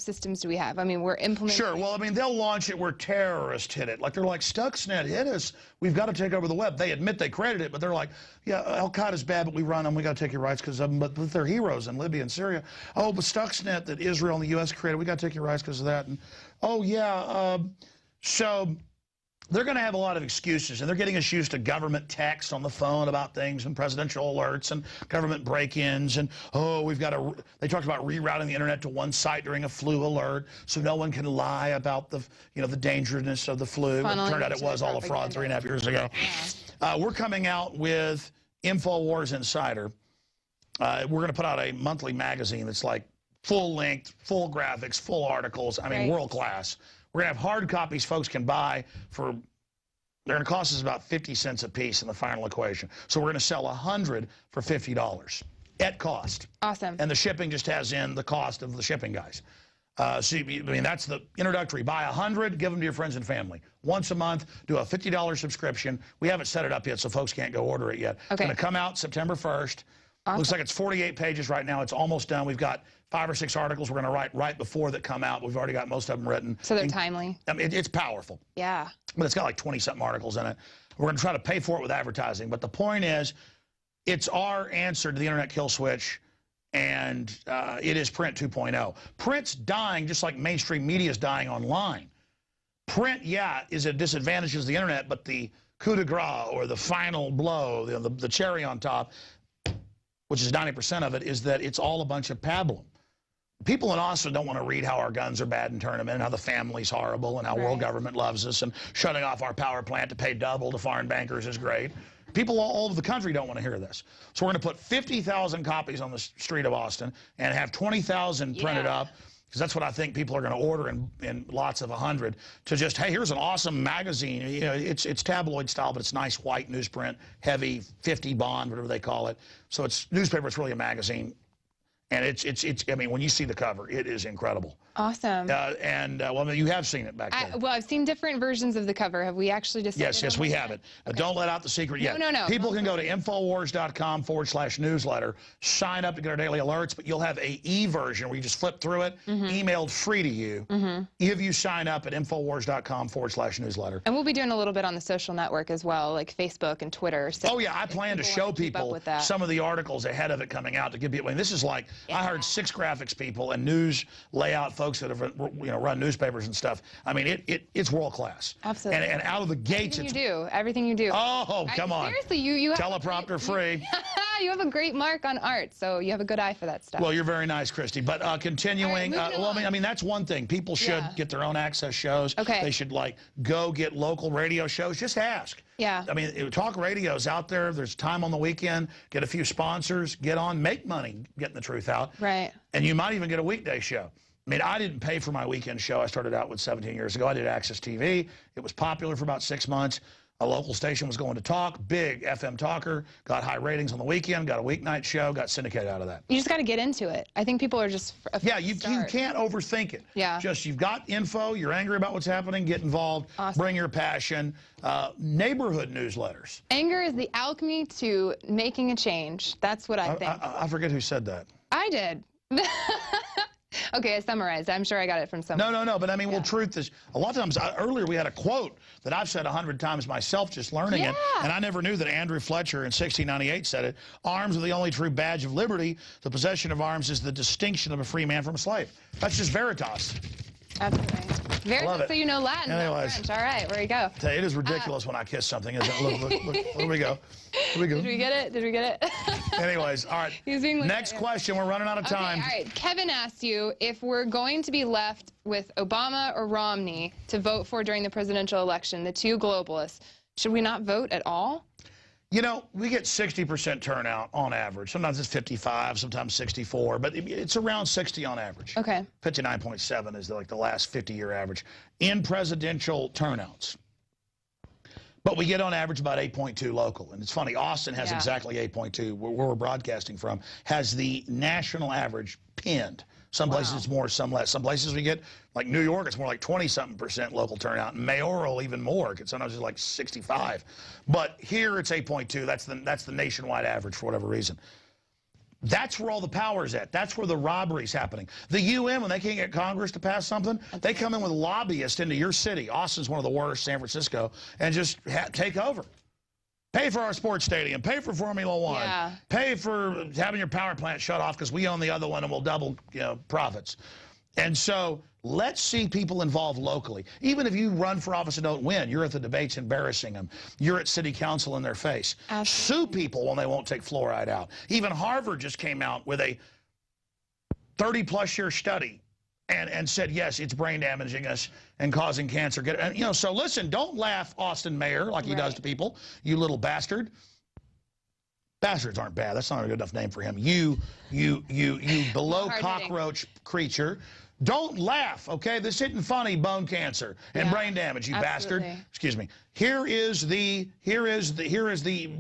systems do we have? I mean, we're implementing... Sure. Well, I mean, they'll launch it where terrorists hit it. Like, they're like, Stuxnet hit us. We've got to take over the web. They admit they created it, but they're like, yeah, Al-Qaeda's bad, but we run them. We got to take your rights because of them. But they're heroes in Libya and Syria. Oh, but Stuxnet that Israel and the U.S. created, we got to take your rights because of that. And, oh, yeah, so... They're going to have a lot of excuses, and they're getting us used to government text on the phone about things and presidential alerts and government break-ins. And, oh, we've got to, they talked about rerouting the internet to one site during a flu alert so no one can lie about the, you know, the dangerousness of the flu. It turned out it was all a fraud 3.5 years ago. Yeah. We're coming out with INFOWARS Insider. We're going to put out a monthly magazine that's like full length, full graphics, full articles. I mean, world class. We're going to have hard copies folks can buy for, they're going to cost us about 50 cents a piece in the final equation. So we're going to sell 100 for $50 at cost. Awesome. And the shipping just has in the cost of the shipping guys. So, I mean, that's the introductory. Buy 100, give them to your friends and family. Once a month, do a $50 subscription. We haven't set it up yet, so folks can't go order it yet. Okay. It's going to come out September 1st. Awesome. Looks like it's 48 pages right now. It's almost done. We've got 5 or 6 articles we're going to write right before that come out. We've already got most of them written. So they're timely. I mean, it's powerful. Yeah. But it's got like 20-something articles in it. We're going to try to pay for it with advertising. But the point is, it's our answer to the internet kill switch, and it is print 2.0. Print's dying just like mainstream media is dying online. Print, yeah, is at disadvantages of the internet, but the coup de grace, or the final blow, the cherry on top, which is 90% of it, is that it's all a bunch of pablum. People in Austin don't want to read how our guns are bad and turn them in, and how the family's horrible, and how world government loves us, and shutting off our power plant to pay double to foreign bankers is great. People all over the country don't want to hear this. So we're going to put 50,000 copies on the street of Austin and have 20,000 printed up, because that's what I think people are going to order in lots of 100, to just, hey, here's an awesome magazine. You know, it's tabloid style, but it's nice white newsprint, heavy 50 bond, whatever they call it. So it's newspaper, it's really a magazine. And it's I mean, when you see the cover, it is incredible. Awesome. Well, I mean, you have seen it back there. Well, I've seen different versions of the cover. Have we actually decided? Yes, we have it. Okay. Don't let out the secret yet. No. People can go to infowars.com/newsletter, sign up to get our daily alerts, but you'll have a e-version where you just flip through it, emailed free to you, if you sign up at infowars.com/newsletter. And we'll be doing a little bit on the social network as well, like Facebook and Twitter. So oh, yeah, I plan to show people some of the articles ahead of it coming out to give people, I mean, this is like, I heard 6 graphics people and news layout folks that have run newspapers and stuff. I mean, it's world class. Absolutely. And out of the gates, everything you do. Oh, come on. Seriously, you have teleprompter free. You have a great mark on art, so you have a good eye for that stuff. Well, you're very nice, Christy. But continuing, well, I mean, that's one thing. People should get their own access shows. Okay. They should like go get local radio shows. Just ask. Yeah. I mean, talk radio's out there. There's time on the weekend. Get a few sponsors. Get on. Make money getting the truth out. Right. And you might even get a weekday show. I mean, I didn't pay for my weekend show. I started out with 17 years ago. I did Access TV. It was popular for about 6 months. A local station was going to talk, big FM talker, got high ratings on the weekend, got a weeknight show, got syndicated out of that. You just got to get into it. I think people are just you can't overthink it. Yeah. Just you've got info, you're angry about what's happening, get involved, bring your passion. Neighborhood newsletters. Anger is the alchemy to making a change. That's what I think. I forget who said that. I did. Okay, I summarized. I'm sure I got it from someone. No, but I mean, well, truth is, a lot of times, earlier we had a quote that I've said 100 times myself just learning it, and I never knew that Andrew Fletcher in 1698 said it. Arms are the only true badge of liberty. The possession of arms is the distinction of a free man from a slave. That's just Veritas. Absolutely. Veritas, so you know Latin, anyways, French. All right, there you go. It is ridiculous when I kiss something, isn't it? Look, here we go. Here we go. Did we get it? Did we get it? Anyways, all right. Next question. We're running out of time. All right. Kevin asked you if we're going to be left with Obama or Romney to vote for during the presidential election, the 2 globalists. Should we not vote at all? You know, we get 60% turnout on average. Sometimes it's 55, sometimes 64, but it's around 60 on average. Okay. 59.7 is like the last 50-year average in presidential turnouts. But we get on average about 8.2 local. And it's funny, Austin has exactly 8.2, where we're broadcasting from, has the national average pinned. Some places it's more, some less. Some places we get, like New York, it's more like 20-something% local turnout. And mayoral, even more. Sometimes it's like 65. But here it's 8.2. That's the nationwide average for whatever reason. That's where all the power's at. That's where the robbery's happening. The UN, when they can't get Congress to pass something, they come in with lobbyists into your city. Austin's one of the worst, San Francisco, and just take over. Pay for our sports stadium. Pay for Formula One. Yeah. Pay for having your power plant shut off because we own the other one and we'll double, profits. And so let's see people involved locally. Even if you run for office and don't win, you're at the debates embarrassing them. You're at city council in their face. Absolutely. Sue people when they won't take fluoride out. Even Harvard just came out with a 30-plus year study and said, yes, it's brain damaging us and causing cancer. And, so listen, don't laugh, Austin Mayor, like he does to people, you little bastard. Bastards aren't bad. That's not a good enough name for him. You below cockroach creature. Don't laugh, okay? This isn't funny, bone cancer and brain damage, you bastard. Excuse me. Here is the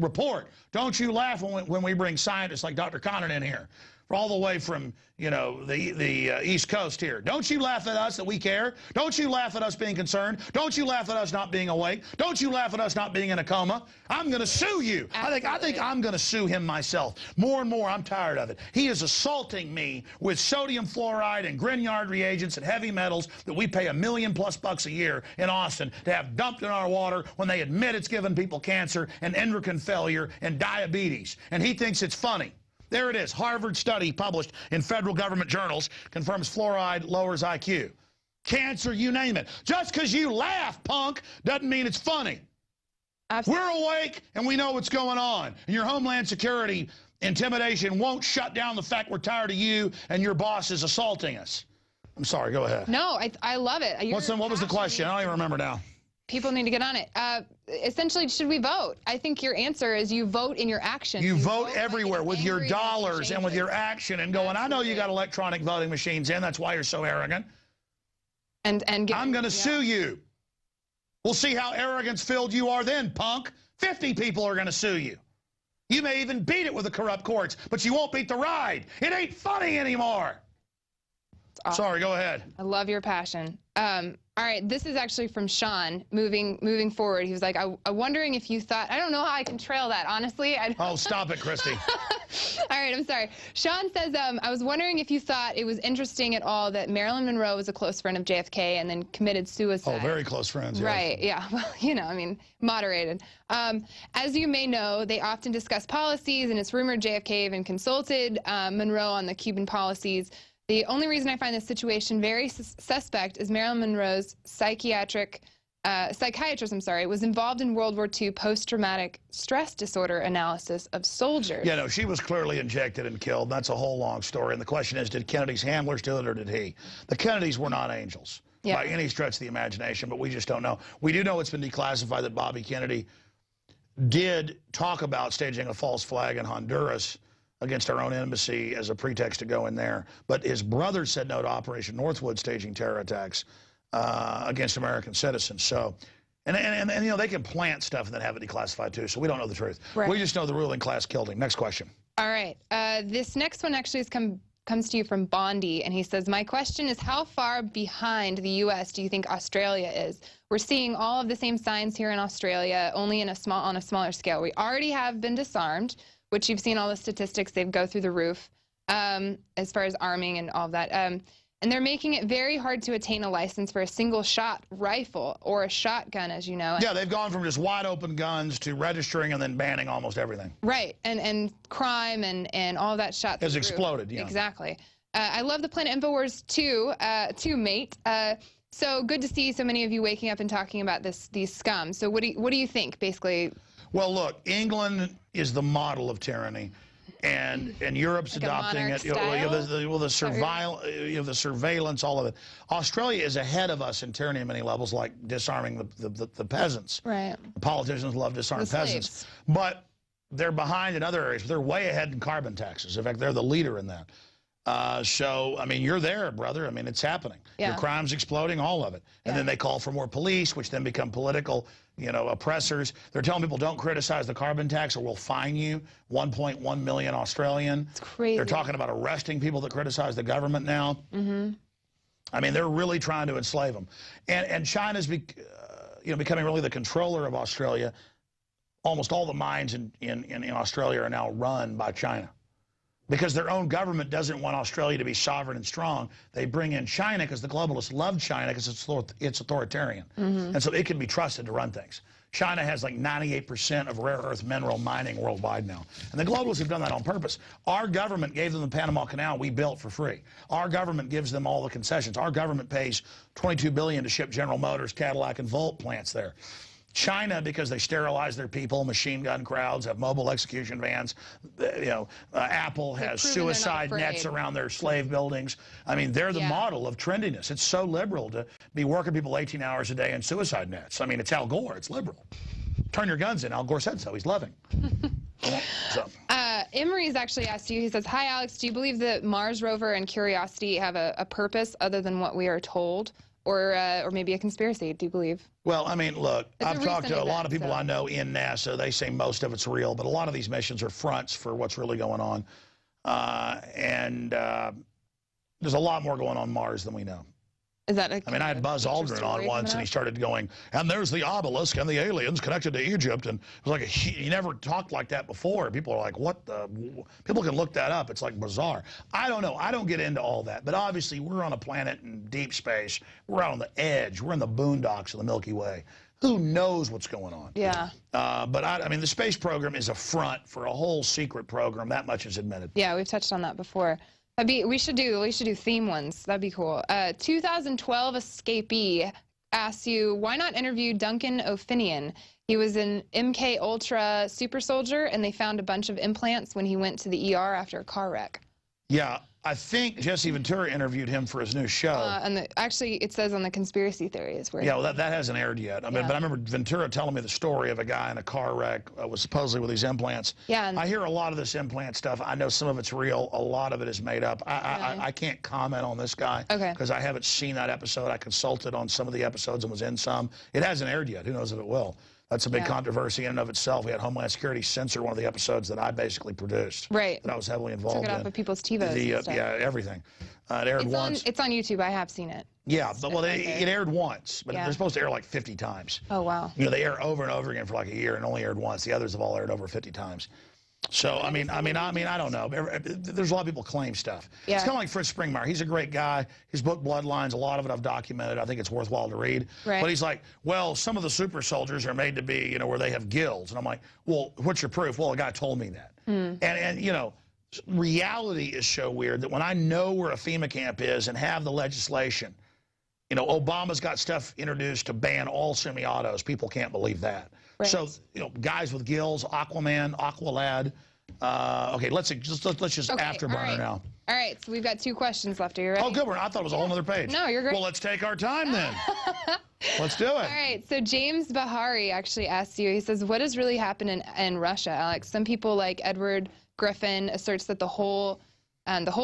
report. Don't you laugh when we bring scientists like Dr. Conant in here. All the way from, the East Coast here. Don't you laugh at us that we care? Don't you laugh at us being concerned? Don't you laugh at us not being awake? Don't you laugh at us not being in a coma? I'm going to sue you. I think I'm going to sue him myself. More and more, I'm tired of it. He is assaulting me with sodium fluoride and Grignard reagents and heavy metals that we pay $1 million+ a year in Austin to have dumped in our water when they admit it's giving people cancer and endocrine failure and diabetes. And he thinks it's funny. There it is. Harvard study published in federal government journals confirms fluoride lowers IQ. Cancer, you name it. Just because you laugh, punk, doesn't mean it's funny. Absolutely. We're awake and we know what's going on. And your Homeland Security intimidation won't shut down the fact we're tired of you and your boss is assaulting us. I'm sorry, go ahead. No, I love it. What was the question? I don't even remember now. People need to get on it. Essentially, should we vote? I think your answer is you vote in your action. You vote everywhere with your dollars and with your action and going, I know you got electronic voting machines in. That's why you're so arrogant. I'm going to sue you. We'll see how arrogance-filled you are then, punk. 50 people are going to sue you. You may even beat it with the corrupt courts, but you won't beat the ride. It ain't funny anymore. Awesome. Sorry, go ahead. I love your passion. All right, this is actually from Sean, moving forward. He was like, I'm wondering if you thought, I don't know how I can trail that, honestly. Oh, stop it, Christy. All right, I'm sorry. Sean says, I was wondering if you thought it was interesting at all that Marilyn Monroe was a close friend of JFK and then committed suicide. Oh, very close friends. Right, yeah. Well, moderated. As you may know, they often discuss policies, and it's rumored JFK even consulted Monroe on the Cuban policies. The only reason I find this situation very suspect is Marilyn Monroe's psychiatrist, was involved in World War II post-traumatic stress disorder analysis of soldiers. Yeah, no, she was clearly injected and killed. That's a whole long story. And the question is, did Kennedy's handlers do it or did he? The Kennedys were not angels by any stretch of the imagination, but we just don't know. We do know it's been declassified that Bobby Kennedy did talk about staging a false flag in Honduras against our own embassy as a pretext to go in there. But his brother said no to Operation Northwood staging terror attacks against American citizens. So, and they can plant stuff and then have it declassified too. So we don't know the truth. Right. We just know the ruling class killed him. Next question. All right. This next one actually comes to you from Bondi, and he says, my question is, how far behind the U.S. do you think Australia is? We're seeing all of the same signs here in Australia, only on a smaller scale. We already have been disarmed, which you've seen all the statistics, they go through the roof as far as arming and all of that. And they're making it very hard to attain a license for a single-shot rifle or a shotgun, as you know. Yeah, they've gone from just wide-open guns to registering and then banning almost everything. Right, and crime and all that shot has exploded, yeah. Exactly. I love the Planet INFOWARS too, mate. So good to see so many of you waking up and talking about these scum. So what do you think, basically? Well, look, England is the model of tyranny, and Europe's like adopting it. You have the surveillance, all of it. Australia is ahead of us in tyranny on many levels, like disarming the peasants. Right. The politicians love disarmed peasants, but they're behind in other areas. They're way ahead in carbon taxes. In fact, they're the leader in that. So, I mean, you're there, brother. I mean, it's happening. Yeah. Your crime's exploding, all of it. And then they call for more police, which then become political, oppressors. They're telling people, don't criticize the carbon tax or we'll fine you 1.1 million Australian. It's crazy. They're talking about arresting people that criticize the government now. Mm-hmm. I mean, they're really trying to enslave them. And China's becoming really the controller of Australia. Almost all the mines in Australia are now run by China. because their own government doesn't want Australia to be sovereign and strong. They bring in China because the globalists love China because it's authoritarian. And so it can be trusted to run things. China has like 98% of rare earth mineral mining worldwide now. And the globalists have done that on purpose. Our government gave them the Panama Canal we built for free. Our government gives them all the concessions. Our government pays $22 billion to ship General Motors, Cadillac, and Volt plants there. China, because they sterilize their people, machine gun crowds, have mobile execution vans. Apple has suicide nets around their slave buildings. I mean, they're the model of trendiness. It's so liberal to be working people 18 hours a day in suicide nets. I mean, it's Al Gore. It's liberal. Turn your guns in. Al Gore said so. He's loving. Emery's actually asked you, he says, hi, Alex, do you believe that Mars rover and Curiosity have a purpose other than what we are told? Or maybe a conspiracy, do you believe? Well, I mean, look, I've talked to a lot of people I know in NASA. They say most of it's real, but a lot of these missions are fronts for what's really going on. There's a lot more going on Mars than we know. Is that I mean, I had Buzz Aldrin on once, and he started going, and there's the obelisk and the aliens connected to Egypt. And it was like, he never talked like that before. People are like, what the? People can look that up. It's like bizarre. I don't know. I don't get into all that. But obviously, we're on a planet in deep space. We're out on the edge. We're in the boondocks of the Milky Way. Who knows what's going on? Yeah. But I mean, the space program is a front for a whole secret program. That much is admitted. Yeah, we've touched on that before. We should do theme ones. That'd be cool. 2012 escapee asks you, why not interview Duncan O'Finian? He was an MK Ultra super soldier, and they found a bunch of implants when he went to the ER after a car wreck. Yeah, I think Jesse Ventura interviewed him for his new show. Actually, it says on the conspiracy theories. Where well, that hasn't aired yet. I mean, but I remember Ventura telling me the story of a guy in a car wreck was supposedly with these implants. Yeah. I hear a lot of this implant stuff. I know some of it's real. A lot of it is made up. I can't comment on this guy because I haven't seen that episode. I consulted on some of the episodes and was in some. It hasn't aired yet. Who knows if it will? That's a big controversy in and of itself. We had Homeland Security censor one of the episodes that I basically produced. Right. That I was heavily involved in. Took it off of people's TiVos and stuff. Yeah, everything. It aired once. It's on YouTube. I have seen it. Yeah, but well, it aired once, but they're supposed to air like 50 times. Oh, wow. You know, they air over and over again for like a year and only aired once. The others have all aired over 50 times. So, I mean, I don't know. There's a lot of people claim stuff. Yeah. It's kind of like Fritz Springmeier. He's a great guy. His book, Bloodlines, a lot of it I've documented. I think it's worthwhile to read. Right. But he's like, well, some of the super soldiers are made to be, you know, where they have gills. And I'm like, well, what's your proof? Well, a guy told me that. And you know, reality is so weird that when I know where a FEMA camp is and have the legislation, you know, Obama's got stuff introduced to ban all semi-autos. People can't believe that. Right. So, you know, guys with gills, Aquaman, Aqualad. Okay, let's just afterburner now. All right, so we've got 2 questions left. Are you ready? Oh, good. I thought it was a whole other page. No, you're great. Well, let's take our time then. Let's do it. All right, so James Bahari actually asks you, he says, what has really happened in Russia, Alex? Some people like Edward Griffin asserts that the whole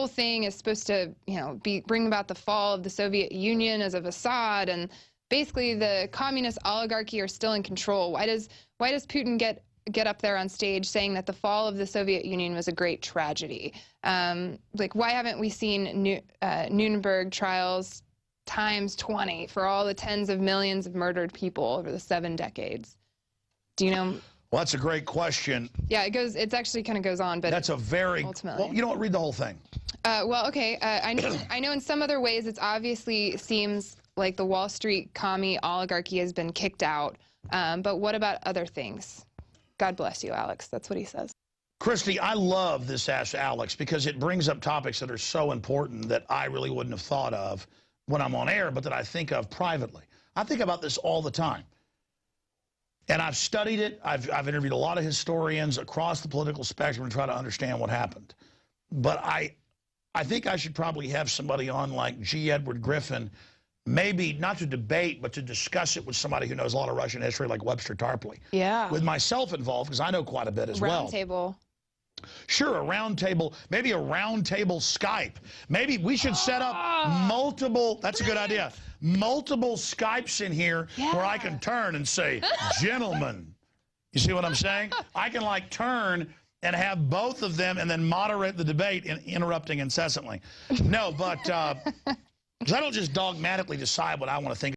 thing is supposed to, you know, bring about the fall of the Soviet Union as a facade, and basically the communist oligarchy are still in control. Why does Putin get up there on stage saying that the fall of the Soviet Union was a great tragedy? Like, why haven't we seen Nuremberg trials times 20 for all the tens of millions of murdered people over the 7 decades? Do you know? Well, that's a great question. Yeah, it actually kind of goes on, but that's a very ultimately. Well, you know what? Read the whole thing. Well, okay. I know in some other ways it obviously seems like the Wall Street commie oligarchy has been kicked out. But what about other things? God bless you, Alex. That's what he says. Christy, I love this Ask Alex because it brings up topics that are so important that I really wouldn't have thought of when I'm on air, but that I think of privately. I think about this all the time. And I've studied it. I've interviewed a lot of historians across the political spectrum to try to understand what happened. But I think I should probably have somebody on like G. Edward Griffin, maybe not to debate, but to discuss it with somebody who knows a lot of Russian history, like Webster Tarpley. Yeah. With myself involved, because I know quite a bit as well. Round table. Sure, a round table, maybe a round table Skype. Maybe we should set up multiple, that's a good idea, multiple Skypes in here where I can turn and say, gentlemen. You see what I'm saying? I can like turn and have both of them and then moderate the debate, interrupting incessantly. No, but because I don't just dogmatically decide what I want to think